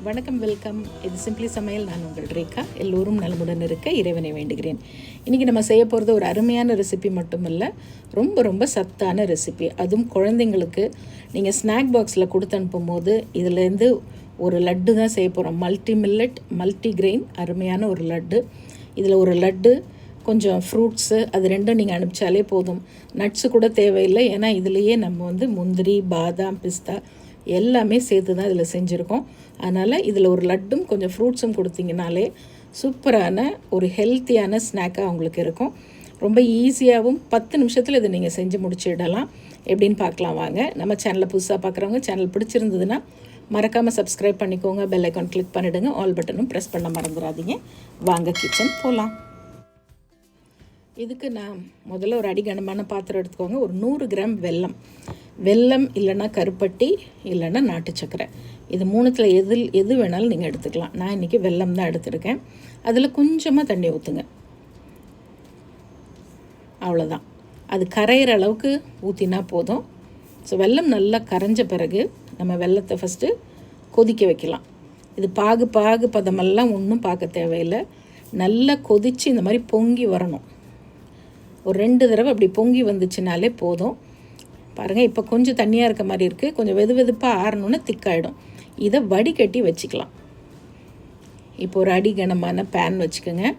வணக்கம், வெல்கம். இது சிம்பிளி சமையல். நான் உங்கள் ரேகா. எல்லோரும் நலமுடன் இருக்க இறைவனை வேண்டுகிறேன். இன்றைக்கி நம்ம செய்ய போகிறது ஒரு அருமையான ரெசிபி மட்டுமல்ல, ரொம்ப ரொம்ப சத்தான ரெசிபி. அதுவும் குழந்தைங்களுக்கு நீங்கள் ஸ்நாக் பாக்ஸில் கொடுத்து அனுப்பும்போது இதிலேருந்து ஒரு லட்டு தான் செய்ய போகிறோம். மல்டி மில்லட் மல்டி கிரெயின் அருமையான ஒரு லட்டு. இதில் ஒரு லட்டு, கொஞ்சம் ஃப்ரூட்ஸு, அது ரெண்டும் நீங்கள் அனுப்பிச்சாலே போதும். நட்ஸு கூட தேவையில்லை. ஏன்னா இதுலேயே நம்ம முந்திரி, பாதாம், பிஸ்தா எல்லாமே சேர்த்து தான் இதில் செஞ்சுருக்கோம். அதனால் இதில் ஒரு லட்டும் கொஞ்சம் ஃப்ரூட்ஸும் கொடுத்தீங்கனாலே சூப்பரான ஒரு ஹெல்த்தியான ஸ்நாக்காக அவங்களுக்கு இருக்கும். ரொம்ப ஈஸியாகவும் 10 நிமிஷத்தில் இதை நீங்கள் செஞ்சு முடிச்சிடலாம். எப்படின்னு பார்க்கலாம் வாங்க. நம்ம சேனலில் புதுசாக பார்க்குறவங்க சேனல் பிடிச்சிருந்ததுன்னா மறக்காமல் சப்ஸ்கிரைப் பண்ணிக்கோங்க. பெல் ஐக்கான் கிளிக் பண்ணிவிடுங்க. ஆல் பட்டனும் ப்ரெஸ் பண்ண மறந்துடாதீங்க. வாங்க கிச்சன் போகலாம். இதுக்கு நான் முதல்ல ஒரு அடிகனமான பாத்திரம் எடுத்துக்கோங்க. ஒரு 100 கிராம் வெல்லம் இல்லைன்னா கருப்பட்டி இல்லைன்னா நாட்டு சக்கரை, இது மூணுத்தில் எது வேணாலும் நீங்கள் எடுத்துக்கலாம். நான் இன்றைக்கி வெல்லம் தான் எடுத்துருக்கேன். அதில் கொஞ்சமாக தண்ணி ஊற்றுங்க. அவ்வளோதான். அது கரையிற அளவுக்கு ஊற்றினா போதும். ஸோ வெல்லம் நல்லா கரைஞ்ச பிறகு நம்ம வெல்லத்தை ஃபஸ்ட்டு கொதிக்க வைக்கலாம். இது பாகு பதமெல்லாம் ஒன்றும் பார்க்க தேவையில்லை. நல்லா கொதித்து இந்த மாதிரி பொங்கி வரணும். ஒரு 2 தடவை அப்படி பொங்கி வந்துச்சுனாலே போதும். பாருங்கள், இப்போ கொஞ்சம் தண்ணியாக இருக்க மாதிரி இருக்குது. கொஞ்சம் வெதுப்பாக ஆறணுன்னு திக்காயிடும். இதை வடிகட்டி வச்சுக்கலாம். இப்போ ஒரு அடிகனமான பேன் வச்சுக்கோங்க.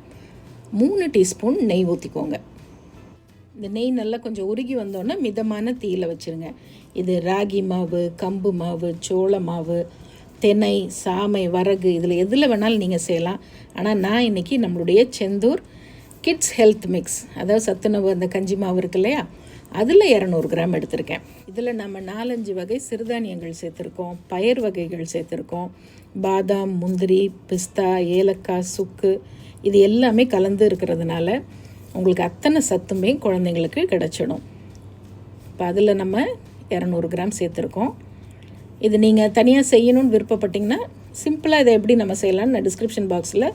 3 டீஸ்பூன் நெய் ஊற்றிக்கோங்க. இந்த நெய் நல்லா கொஞ்சம் உருகி வந்தோன்னே மிதமான தீயில் வச்சுருங்க. இது ராகி மாவு, கம்பு மாவு, சோள மாவு, தினை, சாமை, வரகு, இதில் எதில் வேணாலும் நீங்கள் செய்யலாம். ஆனால் நான் இன்றைக்கி நம்மளுடைய செந்தூர் கிட்ஸ் ஹெல்த் மிக்ஸ், அதாவது சத்துணவு அந்த கஞ்சி மாவு இருக்கு இல்லையா, அதில் 200 கிராம் எடுத்திருக்கேன். இதில் நம்ம 4-5 வகை சிறுதானியங்கள் சேர்த்துருக்கோம், பயிர் வகைகள் சேர்த்துருக்கோம், பாதாம், முந்திரி, பிஸ்தா, ஏலக்காய், சுக்கு, இது எல்லாமே கலந்து இருக்கிறதுனால உங்களுக்கு அத்தனை சத்துமே குழந்தைங்களுக்கு கிடச்சிடும். இப்போ அதில் நம்ம 200 கிராம் சேர்த்துருக்கோம். இது நீங்கள் தனியாக செய்யணும்னு விருப்பப்பட்டிங்கன்னா சிம்பிளாக இதை எப்படி நம்ம செய்யலாம்னு நான் டிஸ்கிரிப்ஷன் பாக்ஸில்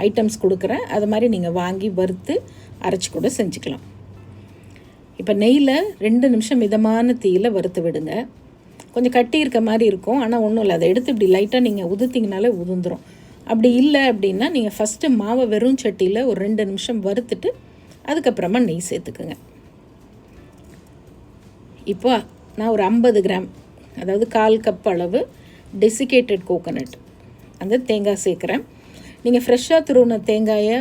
ஐட்டம்ஸ் கொடுக்குறேன். அது மாதிரி நீங்கள் வாங்கி வறுத்து அரைச்சி கூட செஞ்சுக்கலாம். இப்போ நெய்யில் 2 நிமிஷம் மிதமான தீயில் வறுத்து விடுங்க. கொஞ்சம் கட்டி இருக்க மாதிரி இருக்கும், ஆனால் ஒன்றும் இல்லை. அதை எடுத்து இப்படி லைட்டாக நீங்கள் உதுத்திங்கனாலே உதுந்துடும். அப்படி இல்லை அப்படின்னா நீங்கள் ஃபஸ்ட்டு மாவை வெறும் சட்டியில் ஒரு 2 நிமிஷம் வறுத்துட்டு அதுக்கப்புறமா நெய் சேர்த்துக்குங்க. இப்போ நான் ஒரு 50 கிராம், அதாவது 1/4 கப் அளவு டெசிகேட்டட் கோகோனட், அந்த தேங்காய் சேர்க்குறேன். நீங்கள் ஃப்ரெஷ்ஷாக துருவின தேங்காயை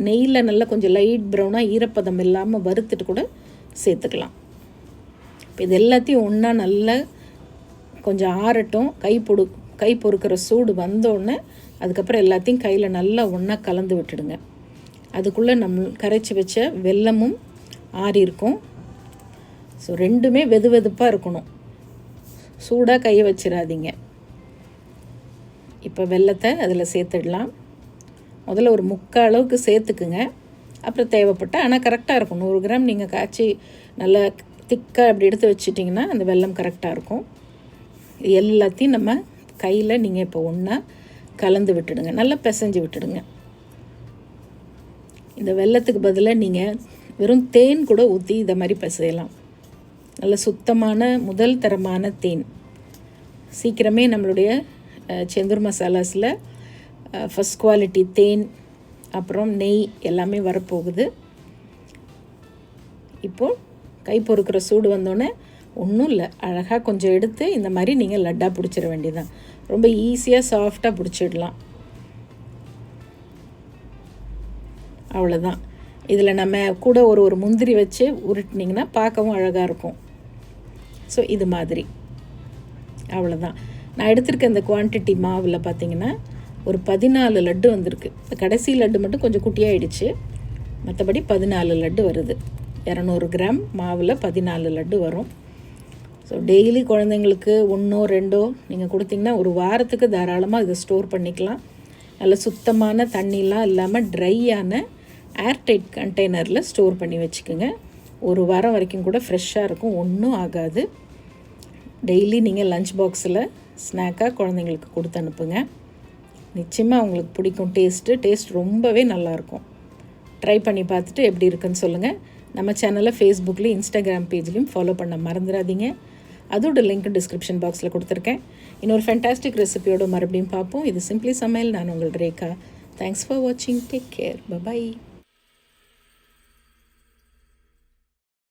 நெய்யில் நல்லா கொஞ்சம் லைட் ப்ரௌனாக ஈரப்பதம் இல்லாமல் வறுத்துட்டு கூட சேர்த்துக்கலாம். இப்போ இது எல்லாத்தையும் ஒன்றா நல்லா கொஞ்சம் ஆறட்டும். கை பொறுக்கிற சூடு வந்தோடனே அதுக்கப்புறம் எல்லாத்தையும் கையில் நல்லா ஒன்றா கலந்து விட்டுடுங்க. அதுக்குள்ளே நம்ம கரைச்சி வச்ச வெல்லமும் ஆறி இருக்கும். ஸோ ரெண்டுமே வெதுப்பாக இருக்கணும். சூடாக கையை வச்சிடாதீங்க. இப்போ வெல்லத்தை அதில் சேர்த்துடலாம். முதல்ல ஒரு 3/4 அளவுக்கு சேர்த்துக்குங்க. அப்புறம் தேவைப்பட்ட, ஆனால் கரெக்டாக இருக்கும். 100 கிராம் நீங்கள் காய்ச்சி நல்லா திக்காக அப்படி எடுத்து வச்சிட்டிங்கன்னா அந்த வெல்லம் கரெக்டாக இருக்கும். எல்லாத்தையும் நம்ம கையில் நீங்கள் இப்போ ஒன்றா கலந்து விட்டுடுங்க. நல்லா பிசைஞ்சு விட்டுடுங்க. இந்த வெல்லத்துக்கு பதிலாக நீங்கள் வெறும் தேன் கூட ஊற்றி இதை மாதிரி பிசையலாம். நல்ல சுத்தமான முதல் தரமான தேன். சீக்கிரமே நம்மளுடைய செந்தூர் மசாலாஸில் ஃபஸ்ட் குவாலிட்டி தேன், அப்புறம் நெய் எல்லாமே வரப்போகுது. இப்போது கை பொறுக்கிற சூடு வந்தோடனே ஒன்றும் இல்லை, அழகாக கொஞ்சம் எடுத்து இந்த மாதிரி நீங்கள் லட்டாக பிடிச்சிட வேண்டியதான். ரொம்ப ஈஸியாக சாஃப்டாக பிடிச்சிடலாம். அவ்வளோதான். இதில் நம்ம கூட ஒரு முந்திரி வச்சு உருட்டினிங்கன்னா பார்க்கவும் அழகாக இருக்கும். ஸோ இது மாதிரி அவ்வளோதான். நான் எடுத்திருக்க இந்த குவான்டிட்டி மாவில் பார்த்திங்கன்னா ஒரு 14 லட்டு வந்திருக்கு. கடைசி லட்டு மட்டும் கொஞ்சம் குட்டியாகிடுச்சு. மற்றபடி 14 லட்டு வருது. 200 கிராம் மாவில் 14 லட்டு வரும். ஸோ டெய்லி குழந்தைங்களுக்கு 1 2 நீங்கள் கொடுத்தீங்கன்னா ஒரு வாரத்துக்கு தாராளமாக இதை ஸ்டோர் பண்ணிக்கலாம். நல்ல சுத்தமான தண்ணிலாம் இல்லாமல் ட்ரையான ஏர்டைட் கண்டெய்னரில் ஸ்டோர் பண்ணி வச்சுக்கோங்க. ஒரு வாரம் வரைக்கும் கூட ஃப்ரெஷ்ஷாக இருக்கும், ஒன்றும் ஆகாது. டெய்லி நீங்கள் லஞ்ச் பாக்ஸில் ஸ்நாக்காக குழந்தைங்களுக்கு கொடுத்து அனுப்புங்க. நிச்சயமாக அவங்களுக்கு பிடிக்கும். டேஸ்ட் ரொம்பவே நல்லாயிருக்கும். ட்ரை பண்ணி பார்த்துட்டு எப்படி இருக்குன்னு சொல்லுங்கள். நம்ம சேனலை ஃபேஸ்புக்லேயும் இன்ஸ்டாகிராம் பேஜ்லேயும் ஃபாலோ பண்ண மறந்துடாதீங்க. அதோட லிங்க் டிஸ்கிரிப்ஷன் பாக்ஸில் கொடுத்துருக்கேன். இன்னொரு ஃபேண்டாஸ்டிக் ரெசிபியோடு மறுபடியும் பார்ப்போம். இது சிம்பிளி சமையல். நான் உங்கள் ரேகா. தேங்க்ஸ் ஃபார் வாட்சிங். Take care. பை.